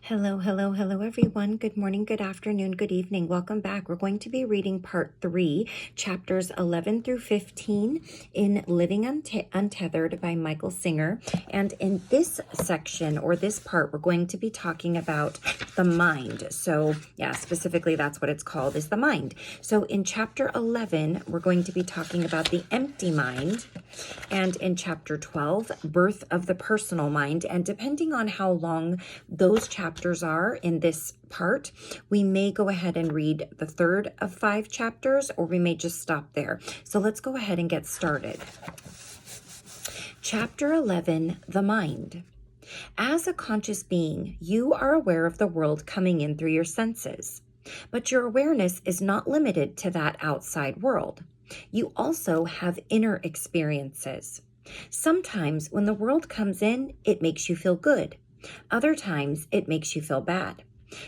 Hello, hello, hello, everyone. Good morning, good afternoon, good evening. Welcome back. We're going to be reading part 3, chapters 11 through 15 in Living Untethered by Michael Singer. And in this section or this part, we're going to be talking about the mind. So yeah, specifically that's what it's called, is the mind. So in chapter 11, we're going to be talking about the empty mind. And in chapter 12, birth of the personal mind. And depending on how long those chapters are in this part, we may go ahead and read the third of 5 chapters, or we may just stop there. So let's go ahead and get started. Chapter 11, the mind. As a conscious being, you are aware of the world coming in through your senses. But your awareness is not limited to that outside world. You also have inner experiences. Sometimes when the world comes in, it makes you feel good. Other times it makes you feel bad.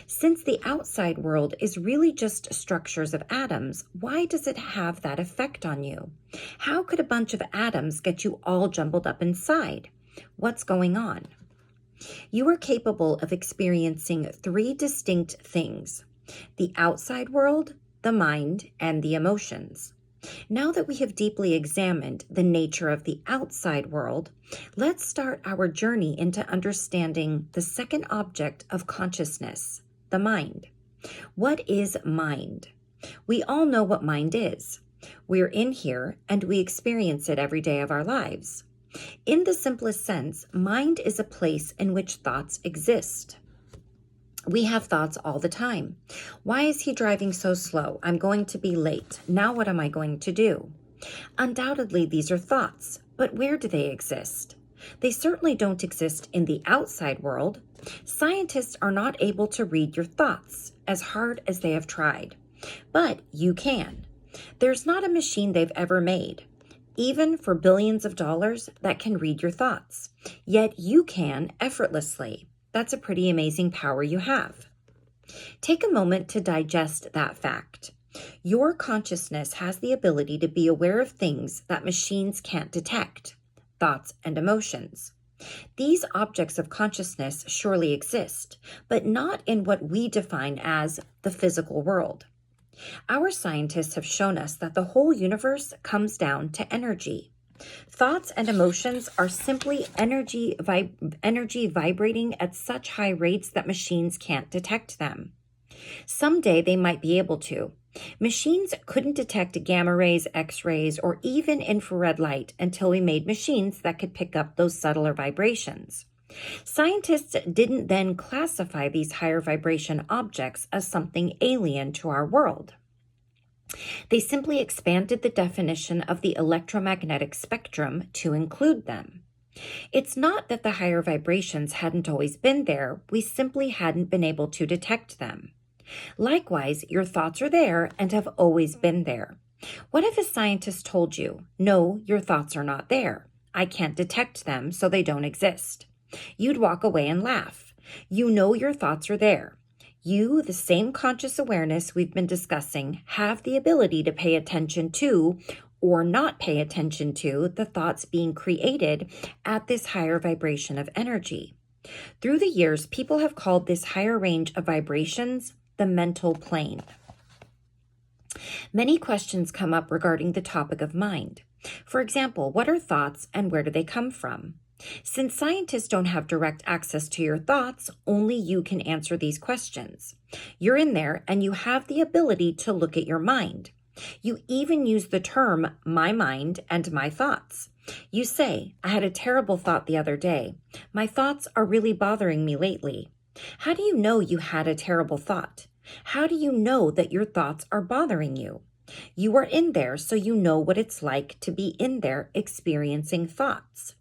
Since the outside world is really just structures of atoms, why does it have that effect on you? How could a bunch of atoms get you all jumbled up inside? What's going on? You are capable of experiencing 3 distinct things: the outside world, the mind, and the emotions. Now that we have deeply examined the nature of the outside world, let's start our journey into understanding the second object of consciousness, the mind. What is mind? We all know what mind is. We're in here and we experience it every day of our lives. In the simplest sense, mind is a place in which thoughts exist. We have thoughts all the time. Why is he driving so slow? I'm going to be late. Now what am I going to do? Undoubtedly, these are thoughts, but where do they exist? They certainly don't exist in the outside world. Scientists are not able to read your thoughts, as hard as they have tried. But you can. There's not a machine they've ever made, even for billions of dollars, that can read your thoughts. Yet you can effortlessly. That's a pretty amazing power you have. Take a moment to digest that fact. Your consciousness has the ability to be aware of things that machines can't detect, thoughts and emotions. These objects of consciousness surely exist, but not in what we define as the physical world. Our scientists have shown us that the whole universe comes down to energy. Thoughts and emotions are simply energy vibrating at such high rates that machines can't detect them. Someday they might be able to. Machines couldn't detect gamma rays, X-rays, or even infrared light until we made machines that could pick up those subtler vibrations. Scientists didn't then classify these higher vibration objects as something alien to our world. They simply expanded the definition of the electromagnetic spectrum to include them. It's not that the higher vibrations hadn't always been there, we simply hadn't been able to detect them. Likewise, your thoughts are there and have always been there. What if a scientist told you, no, your thoughts are not there. I can't detect them, so they don't exist. You'd walk away and laugh. You know your thoughts are there. You, the same conscious awareness we've been discussing, have the ability to pay attention to or not pay attention to the thoughts being created at this higher vibration of energy. Through the years, people have called this higher range of vibrations the mental plane. Many questions come up regarding the topic of mind. For example, what are thoughts and where do they come from? Since scientists don't have direct access to your thoughts, only you can answer these questions. You're in there and you have the ability to look at your mind. You even use the term my mind and my thoughts. You say, I had a terrible thought the other day. My thoughts are really bothering me lately. How do you know you had a terrible thought? How do you know that your thoughts are bothering you? You are in there, so you know what it's like to be in there experiencing thoughts.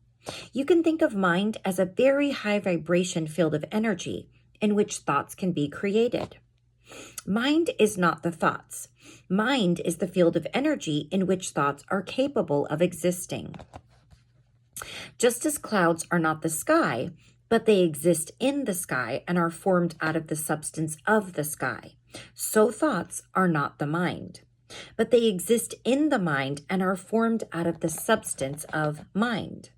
You can think of mind as a very high vibration field of energy in which thoughts can be created. Mind is not the thoughts. Mind is the field of energy in which thoughts are capable of existing. Just as clouds are not the sky, but they exist in the sky and are formed out of the substance of the sky, so thoughts are not the mind, but they exist in the mind and are formed out of the substance of mind.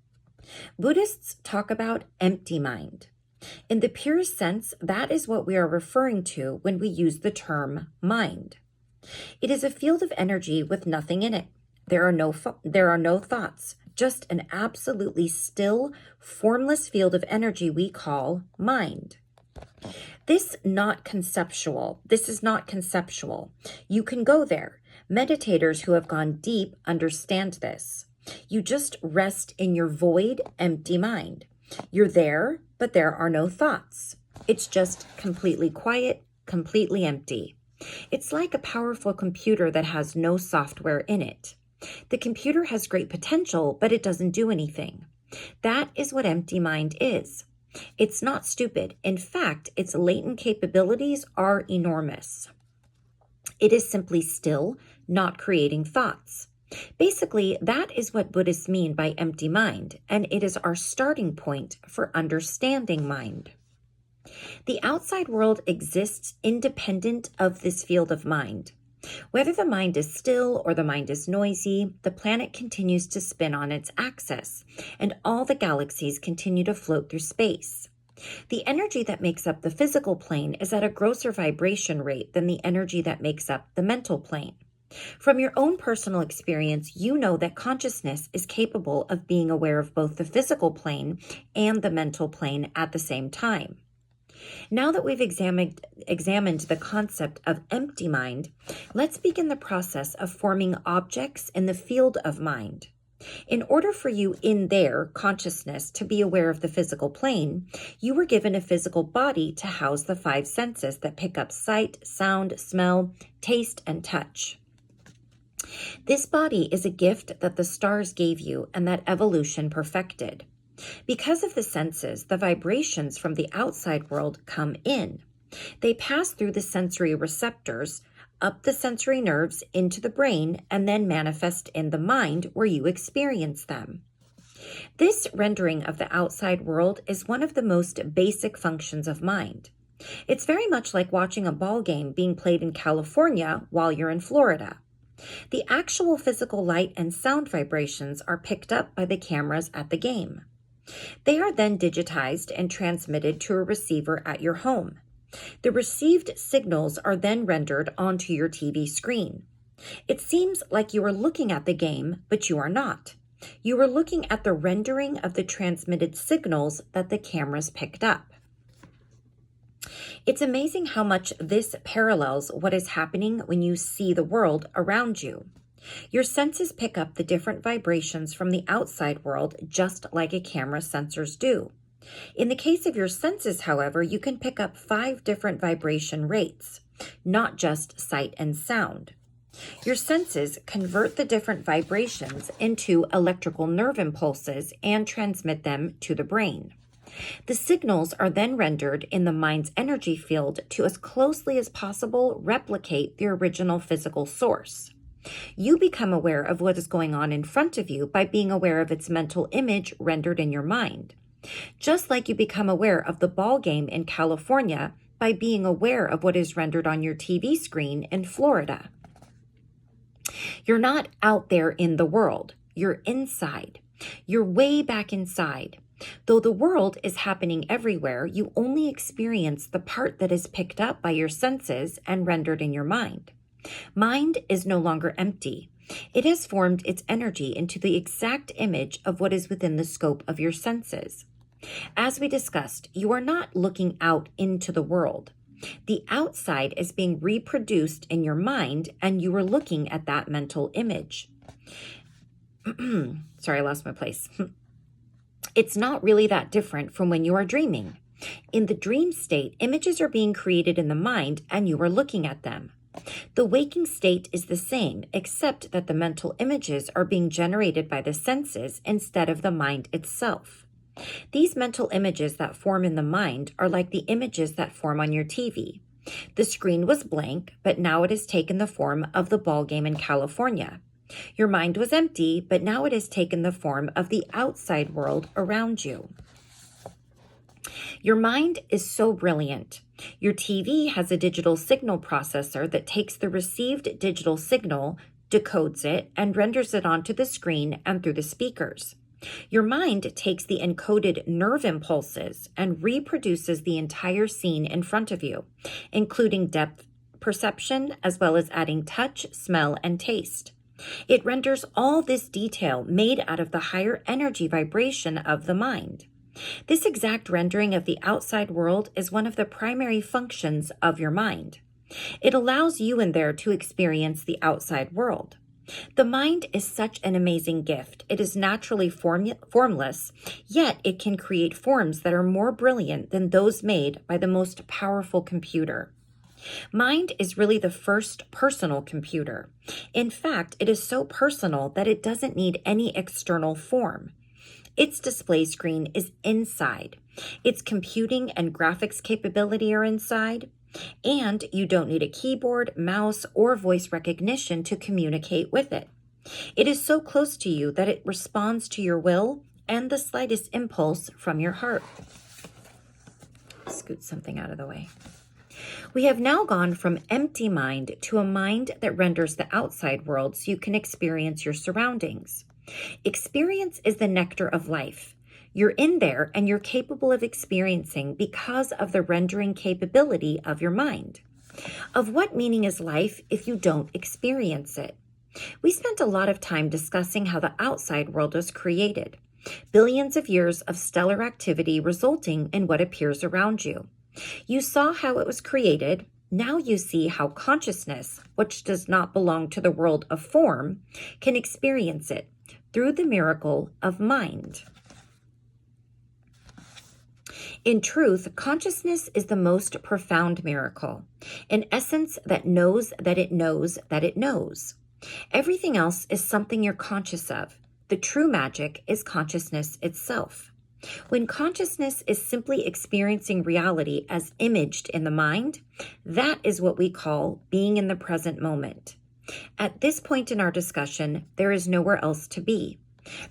Buddhists talk about empty mind. In the purest sense, that is what we are referring to when we use the term mind. It is a field of energy with nothing in it. There are no thoughts, just an absolutely still, formless field of energy we call mind. This is not conceptual. You can go there. Meditators who have gone deep understand this. You just rest in your void, empty mind. You're there, but there are no thoughts. It's just completely quiet, completely empty. It's like a powerful computer that has no software in it. The computer has great potential, but it doesn't do anything. That is what empty mind is. It's not stupid. In fact, its latent capabilities are enormous. It is simply still, not creating thoughts. Basically, that is what Buddhists mean by empty mind, and it is our starting point for understanding mind. The outside world exists independent of this field of mind. Whether the mind is still or the mind is noisy, the planet continues to spin on its axis, and all the galaxies continue to float through space. The energy that makes up the physical plane is at a grosser vibration rate than the energy that makes up the mental plane. From your own personal experience, you know that consciousness is capable of being aware of both the physical plane and the mental plane at the same time. Now that we've examined the concept of empty mind, let's begin the process of forming objects in the field of mind. In order for you in their consciousness to be aware of the physical plane, you were given a physical body to house the 5 senses that pick up sight, sound, smell, taste, and touch. This body is a gift that the stars gave you and that evolution perfected. Because of the senses, the vibrations from the outside world come in. They pass through the sensory receptors, up the sensory nerves into the brain, and then manifest in the mind where you experience them. This rendering of the outside world is one of the most basic functions of mind. It's very much like watching a ball game being played in California while you're in Florida. The actual physical light and sound vibrations are picked up by the cameras at the game. They are then digitized and transmitted to a receiver at your home. The received signals are then rendered onto your TV screen. It seems like you are looking at the game, but you are not. You are looking at the rendering of the transmitted signals that the cameras picked up. It's amazing how much this parallels what is happening when you see the world around you. Your senses pick up the different vibrations from the outside world just like a camera's sensors do. In the case of your senses, however, you can pick up 5 different vibration rates, not just sight and sound. Your senses convert the different vibrations into electrical nerve impulses and transmit them to the brain. The signals are then rendered in the mind's energy field to as closely as possible replicate the original physical source. You become aware of what is going on in front of you by being aware of its mental image rendered in your mind. Just like you become aware of the ball game in California by being aware of what is rendered on your TV screen in Florida. You're not out there in the world. You're inside. You're way back inside. Though the world is happening everywhere, you only experience the part that is picked up by your senses and rendered in your mind. Mind is no longer empty. It has formed its energy into the exact image of what is within the scope of your senses. As we discussed, you are not looking out into the world. The outside is being reproduced in your mind, and you are looking at that mental image. Sorry, I lost my place. It's not really that different from when you are dreaming. In the dream state, images are being created in the mind, and you are looking at them. The waking state is the same, except that the mental images are being generated by the senses instead of the mind itself. These mental images that form in the mind are like the images that form on your TV. The screen was blank, but now it has taken the form of the ball game in California. Your mind was empty, but now it has taken the form of the outside world around you. Your mind is so brilliant. Your TV has a digital signal processor that takes the received digital signal, decodes it, and renders it onto the screen and through the speakers. Your mind takes the encoded nerve impulses and reproduces the entire scene in front of you, including depth perception as well as adding touch, smell, and taste. It renders all this detail made out of the higher energy vibration of the mind. This exact rendering of the outside world is one of the primary functions of your mind. It allows you in there to experience the outside world. The mind is such an amazing gift. It is naturally formless, yet it can create forms that are more brilliant than those made by the most powerful computer. Mind is really the first personal computer. In fact, it is so personal that it doesn't need any external form. Its display screen is inside. Its computing and graphics capability are inside. And you don't need a keyboard, mouse, or voice recognition to communicate with it. It is so close to you that it responds to your will and the slightest impulse from your heart. Scoot something out of the way. We have now gone from empty mind to a mind that renders the outside world so you can experience your surroundings. Experience is the nectar of life. You're in there and you're capable of experiencing because of the rendering capability of your mind. Of what meaning is life if you don't experience it? We spent a lot of time discussing how the outside world was created. Billions of years of stellar activity resulting in what appears around you. You saw how it was created. Now you see how consciousness, which does not belong to the world of form, can experience it through the miracle of mind. In truth, consciousness is the most profound miracle, an essence that knows that it knows that it knows. Everything else is something you're conscious of. The true magic is consciousness itself. When consciousness is simply experiencing reality as imaged in the mind, that is what we call being in the present moment. At this point in our discussion, there is nowhere else to be.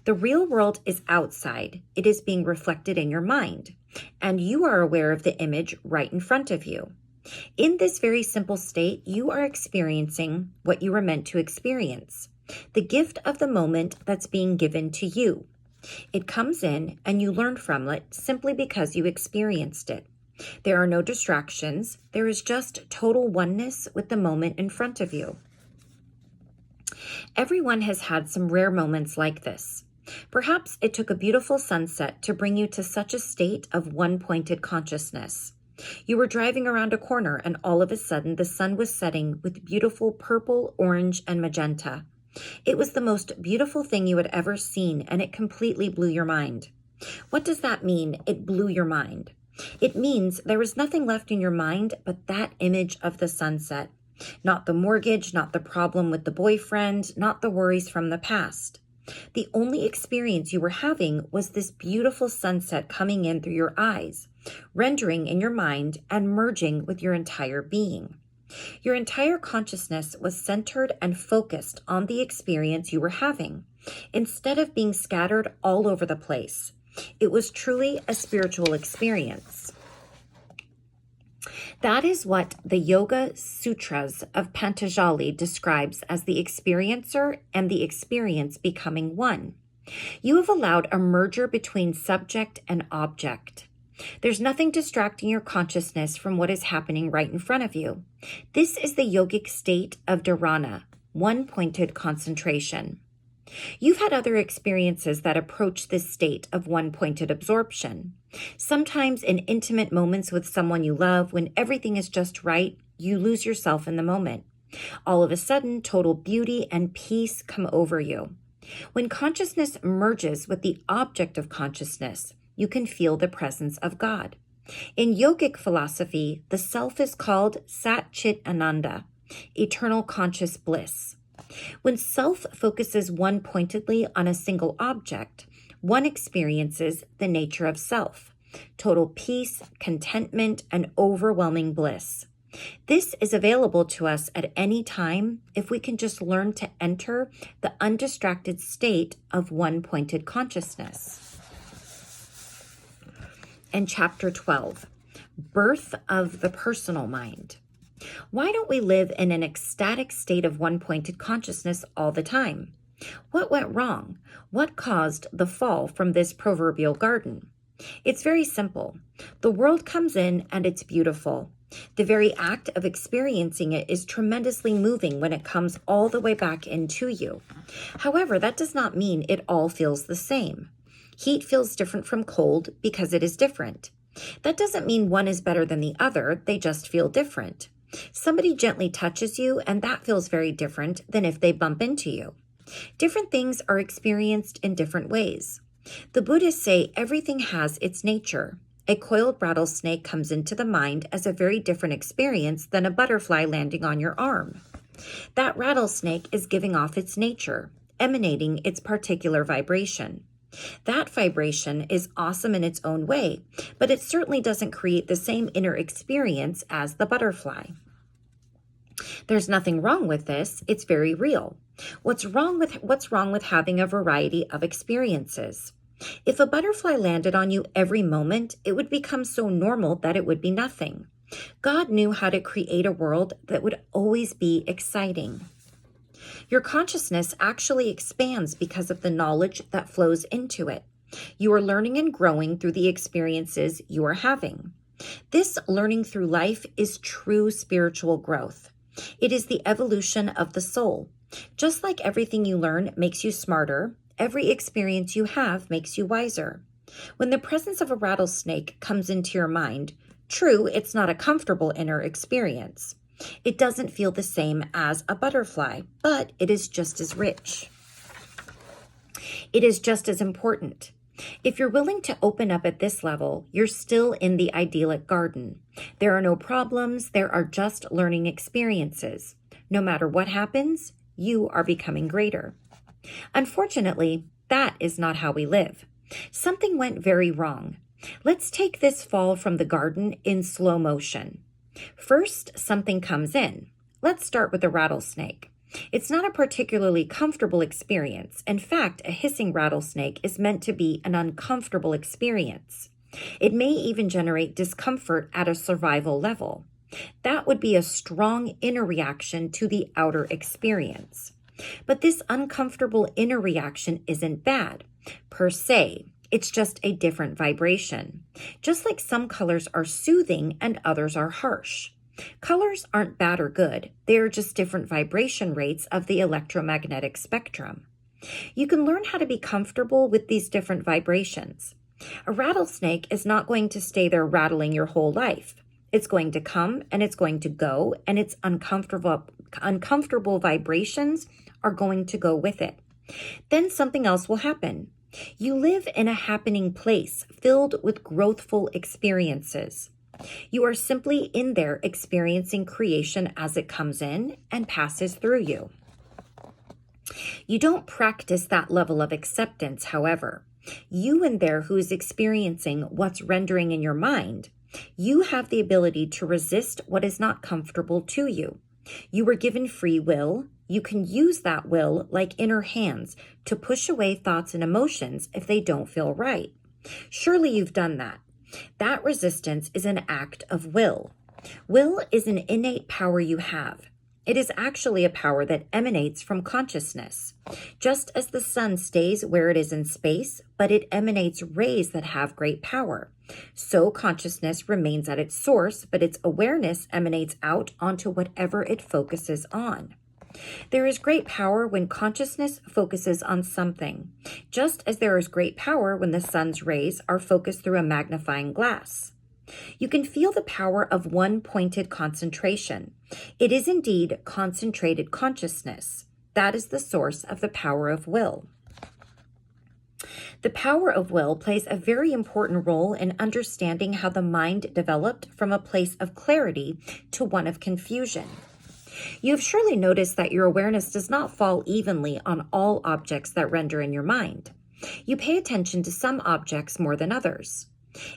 The real world is outside. It is being reflected in your mind, and you are aware of the image right in front of you. In this very simple state, you are experiencing what you were meant to experience, the gift of the moment that's being given to you. It comes in and you learn from it simply because you experienced it. There are no distractions. There is just total oneness with the moment in front of you. Everyone has had some rare moments like this. Perhaps it took a beautiful sunset to bring you to such a state of one-pointed consciousness. You were driving around a corner and all of a sudden the sun was setting with beautiful purple, orange, and magenta. It was the most beautiful thing you had ever seen, and it completely blew your mind. What does that mean, it blew your mind? It means there was nothing left in your mind but that image of the sunset. Not the mortgage, not the problem with the boyfriend, not the worries from the past. The only experience you were having was this beautiful sunset coming in through your eyes, rendering in your mind and merging with your entire being. Your entire consciousness was centered and focused on the experience you were having, instead of being scattered all over the place. It was truly a spiritual experience. That is what the Yoga Sutras of Patanjali describes as the experiencer and the experience becoming one. You have allowed a merger between subject and object. There's nothing distracting your consciousness from what is happening right in front of you. This is the yogic state of dharana, one-pointed concentration. You've had other experiences that approach this state of one-pointed absorption. Sometimes in intimate moments with someone you love, when everything is just right, you lose yourself in the moment. All of a sudden, total beauty and peace come over you. When consciousness merges with the object of consciousness, you can feel the presence of God. In yogic philosophy, the self is called Sat Chit Ananda, eternal conscious bliss. When self focuses one-pointedly on a single object, one experiences the nature of self, total peace, contentment, and overwhelming bliss. This is available to us at any time if we can just learn to enter the undistracted state of one-pointed consciousness. And chapter 12, Birth of the Personal Mind. Why don't we live in an ecstatic state of one-pointed consciousness all the time? What went wrong? What caused the fall from this proverbial garden? It's very simple. The world comes in and it's beautiful. The very act of experiencing it is tremendously moving when it comes all the way back into you. However, that does not mean it all feels the same. Heat feels different from cold because it is different. That doesn't mean one is better than the other, they just feel different. Somebody gently touches you, and that feels very different than if they bump into you. Different things are experienced in different ways. The Buddhists say everything has its nature. A coiled rattlesnake comes into the mind as a very different experience than a butterfly landing on your arm. That rattlesnake is giving off its nature, emanating its particular vibration. That vibration is awesome in its own way, but it certainly doesn't create the same inner experience as the butterfly. There's nothing wrong with this. It's very real. What's wrong with having a variety of experiences? If a butterfly landed on you every moment, it would become so normal that it would be nothing. God knew how to create a world that would always be exciting. Your consciousness actually expands because of the knowledge that flows into it. You are learning and growing through the experiences you are having. This learning through life is true spiritual growth. It is the evolution of the soul. Just like everything you learn makes you smarter, every experience you have makes you wiser. When the presence of a rattlesnake comes into your mind, true, it's not a comfortable inner experience. It doesn't feel the same as a butterfly, but it is just as rich. It is just as important. If you're willing to open up at this level, you're still in the idyllic garden. There are no problems, there are just learning experiences. No matter what happens, you are becoming greater. Unfortunately, that is not how we live. Something went very wrong. Let's take this fall from the garden in slow motion. First, something comes in. Let's start with the rattlesnake. It's not a particularly comfortable experience. In fact, a hissing rattlesnake is meant to be an uncomfortable experience. It may even generate discomfort at a survival level. That would be a strong inner reaction to the outer experience. But this uncomfortable inner reaction isn't bad, per se. It's just a different vibration. Just like some colors are soothing and others are harsh. Colors aren't bad or good. They are just different vibration rates of the electromagnetic spectrum. You can learn how to be comfortable with these different vibrations. A rattlesnake is not going to stay there rattling your whole life. It's going to come and it's going to go, and its uncomfortable vibrations are going to go with it. Then something else will happen. You live in a happening place filled with growthful experiences. You are simply in there experiencing creation as it comes in and passes through you. You don't practice that level of acceptance, however. You in there who is experiencing what's rendering in your mind, you have the ability to resist what is not comfortable to you. You were given free will. You can use that will like inner hands to push away thoughts and emotions if they don't feel right. Surely you've done that. That resistance is an act of will. Will is an innate power you have. It is actually a power that emanates from consciousness. Just as the sun stays where it is in space, but it emanates rays that have great power. So consciousness remains at its source, but its awareness emanates out onto whatever it focuses on. There is great power when consciousness focuses on something, just as there is great power when the sun's rays are focused through a magnifying glass. You can feel the power of one pointed concentration. It is indeed concentrated consciousness. That is the source of the power of will. The power of will plays a very important role in understanding how the mind developed from a place of clarity to one of confusion. You have surely noticed that your awareness does not fall evenly on all objects that render in your mind. You pay attention to some objects more than others.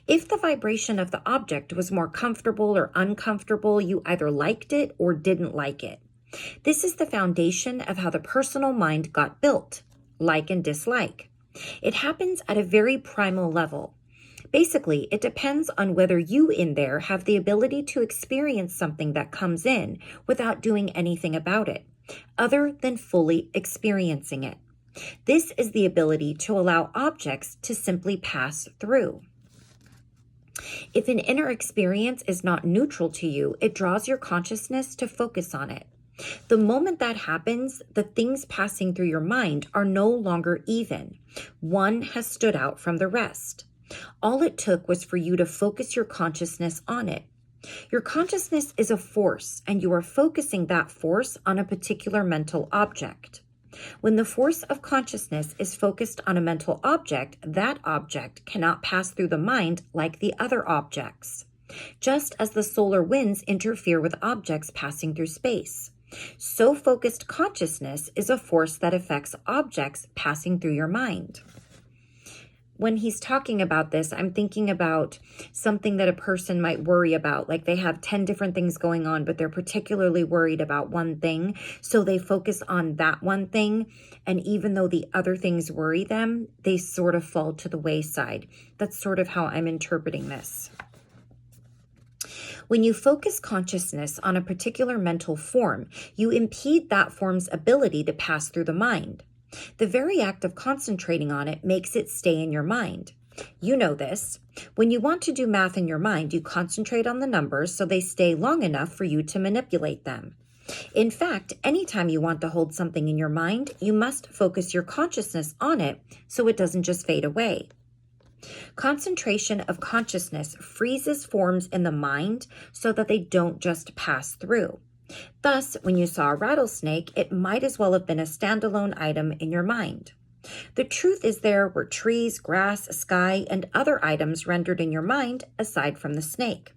If the vibration of the object was more comfortable or uncomfortable, you either liked it or didn't like it. This is the foundation of how the personal mind got built, like and dislike. It happens at a very primal level. Basically, it depends on whether you in there have the ability to experience something that comes in without doing anything about it, other than fully experiencing it. This is the ability to allow objects to simply pass through. If an inner experience is not neutral to you, it draws your consciousness to focus on it. The moment that happens, the things passing through your mind are no longer even. One has stood out from the rest. All it took was for you to focus your consciousness on it. Your consciousness is a force, and you are focusing that force on a particular mental object. When the force of consciousness is focused on a mental object, that object cannot pass through the mind like the other objects. Just as the solar winds interfere with objects passing through space, so focused consciousness is a force that affects objects passing through your mind. When he's talking about this, I'm thinking about something that a person might worry about. Like they have 10 different things going on, but they're particularly worried about one thing. So they focus on that one thing. And even though the other things worry them, they sort of fall to the wayside. That's sort of how I'm interpreting this. When you focus consciousness on a particular mental form, you impede that form's ability to pass through the mind. The very act of concentrating on it makes it stay in your mind. You know this. When you want to do math in your mind, you concentrate on the numbers so they stay long enough for you to manipulate them. In fact, anytime you want to hold something in your mind, you must focus your consciousness on it so it doesn't just fade away. Concentration of consciousness freezes forms in the mind so that they don't just pass through. Thus, when you saw a rattlesnake, it might as well have been a standalone item in your mind. The truth is there were trees, grass, sky, and other items rendered in your mind aside from the snake.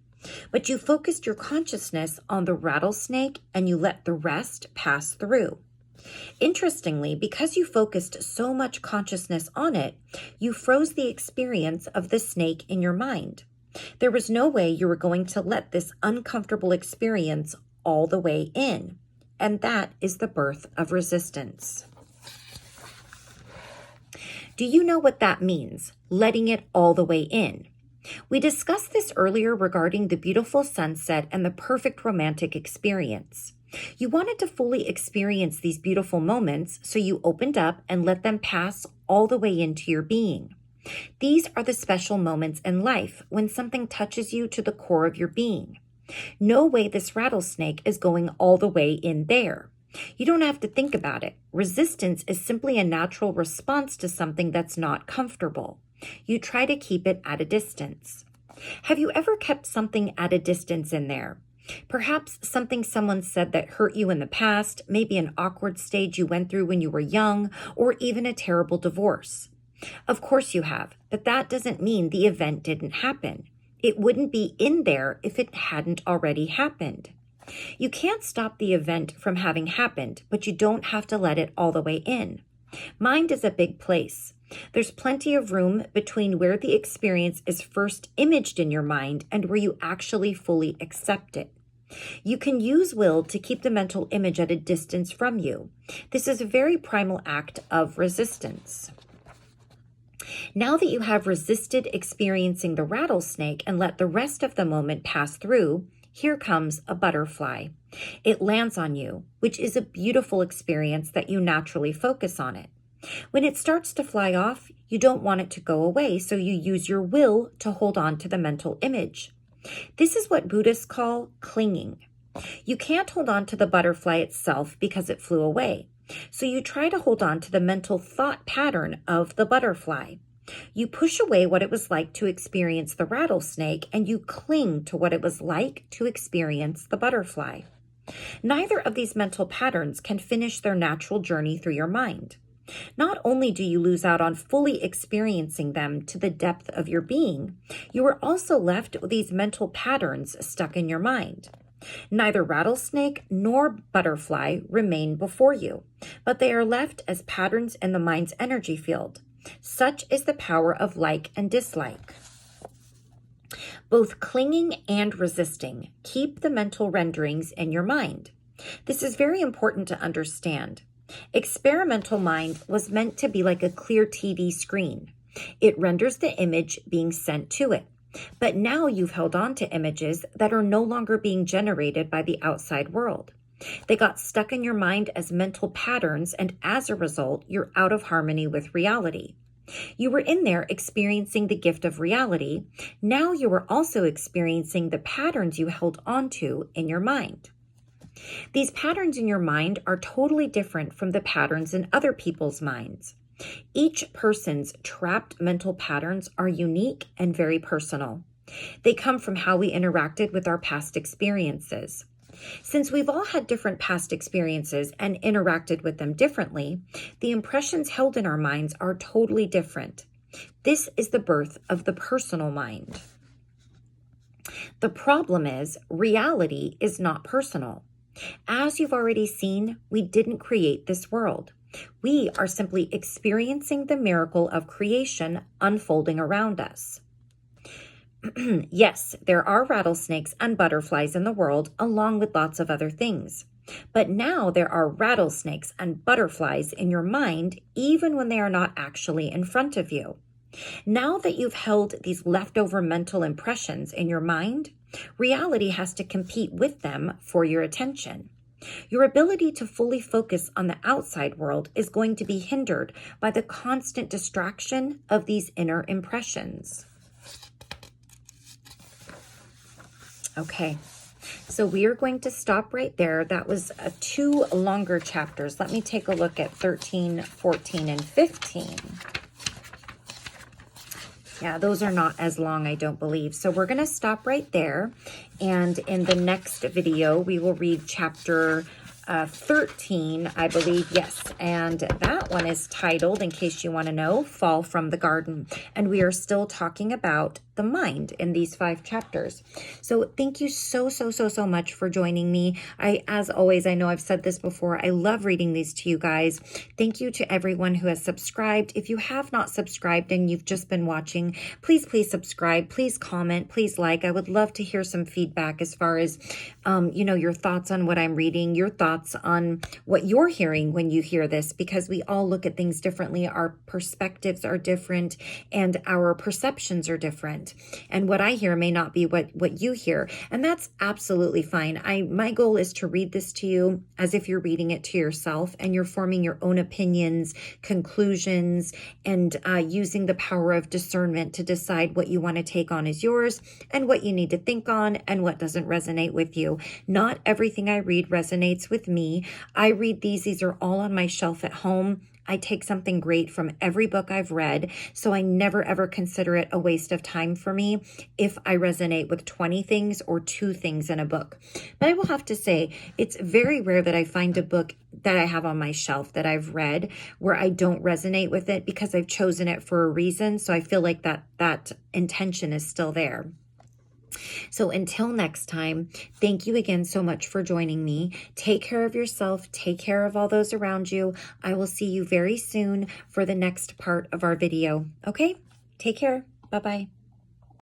But you focused your consciousness on the rattlesnake and you let the rest pass through. Interestingly, because you focused so much consciousness on it, you froze the experience of the snake in your mind. There was no way you were going to let this uncomfortable experience all the way in, and that is the birth of resistance. Do you know what that means, letting it all the way in? We discussed this earlier regarding the beautiful sunset and the perfect romantic experience. You wanted to fully experience these beautiful moments, so you opened up and let them pass all the way into your being. These are the special moments in life when something touches you to the core of your being. No way this rattlesnake is going all the way in there. You don't have to think about it. Resistance is simply a natural response to something that's not comfortable. You try to keep it at a distance. Have you ever kept something at a distance in there? Perhaps something someone said that hurt you in the past, maybe an awkward stage you went through when you were young, or even a terrible divorce. Of course you have, but that doesn't mean the event didn't happen. It wouldn't be in there if it hadn't already happened. You can't stop the event from having happened, but you don't have to let it all the way in. Mind is a big place. There's plenty of room between where the experience is first imaged in your mind and where you actually fully accept it. You can use will to keep the mental image at a distance from you. This is a very primal act of resistance. Now that you have resisted experiencing the rattlesnake and let the rest of the moment pass through, here comes a butterfly. It lands on you, which is a beautiful experience that you naturally focus on it. When it starts to fly off, you don't want it to go away, so you use your will to hold on to the mental image. This is what Buddhists call clinging. You can't hold on to the butterfly itself because it flew away. So you try to hold on to the mental thought pattern of the butterfly. You push away what it was like to experience the rattlesnake, and you cling to what it was like to experience the butterfly. Neither of these mental patterns can finish their natural journey through your mind. Not only do you lose out on fully experiencing them to the depth of your being, you are also left with these mental patterns stuck in your mind. Neither rattlesnake nor butterfly remain before you, but they are left as patterns in the mind's energy field. Such is the power of like and dislike. Both clinging and resisting keep the mental renderings in your mind. This is very important to understand. Experimental mind was meant to be like a clear TV screen. It renders the image being sent to it. But now you've held on to images that are no longer being generated by the outside world. They got stuck in your mind as mental patterns, and as a result, you're out of harmony with reality. You were in there experiencing the gift of reality. Now you are also experiencing the patterns you held onto in your mind. These patterns in your mind are totally different from the patterns in other people's minds. Each person's trapped mental patterns are unique and very personal. They come from how we interacted with our past experiences. Since we've all had different past experiences and interacted with them differently, the impressions held in our minds are totally different. This is the birth of the personal mind. The problem is, reality is not personal. As you've already seen, we didn't create this world. We are simply experiencing the miracle of creation unfolding around us. Yes, there are rattlesnakes and butterflies in the world, along with lots of other things. But now there are rattlesnakes and butterflies in your mind, even when they are not actually in front of you. Now that you've held these leftover mental impressions in your mind, reality has to compete with them for your attention. Your ability to fully focus on the outside world is going to be hindered by the constant distraction of these inner impressions. Okay, so we are going to stop right there. That was 2 longer chapters. Let me take a look at 13, 14, and 15. Yeah, those are not as long, I don't believe. So we're going to stop right there. And in the next video, we will read chapter 13, I believe. Yes. And that one is titled, in case you want to know, Fall from the Garden. And we are still talking about the mind in these 5 chapters. So thank you so much for joining me. As always, I know I've said this before, I love reading these to you guys. Thank you to everyone who has subscribed. If you have not subscribed and you've just been watching, please subscribe, please comment, please like. I would love to hear some feedback as far as, your thoughts on what I'm reading, your thoughts on what you're hearing when you hear this, because we all look at things differently. Our perspectives are different and our perceptions are different. And what I hear may not be what you hear. And that's absolutely fine. My goal is to read this to you as if you're reading it to yourself and you're forming your own opinions, conclusions, and using the power of discernment to decide what you want to take on as yours and what you need to think on and what doesn't resonate with you. Not everything I read resonates with me. I read these are all on my shelf at home. I take something great from every book I've read, so I never ever consider it a waste of time for me if I resonate with 20 things or 2 things in a book. But I will have to say, it's very rare that I find a book that I have on my shelf that I've read where I don't resonate with it because I've chosen it for a reason, so I feel like that intention is still there. So until next time, thank you again so much for joining me. Take care of yourself. Take care of all those around you. I will see you very soon for the next part of our video. Okay? Take care. Bye-bye.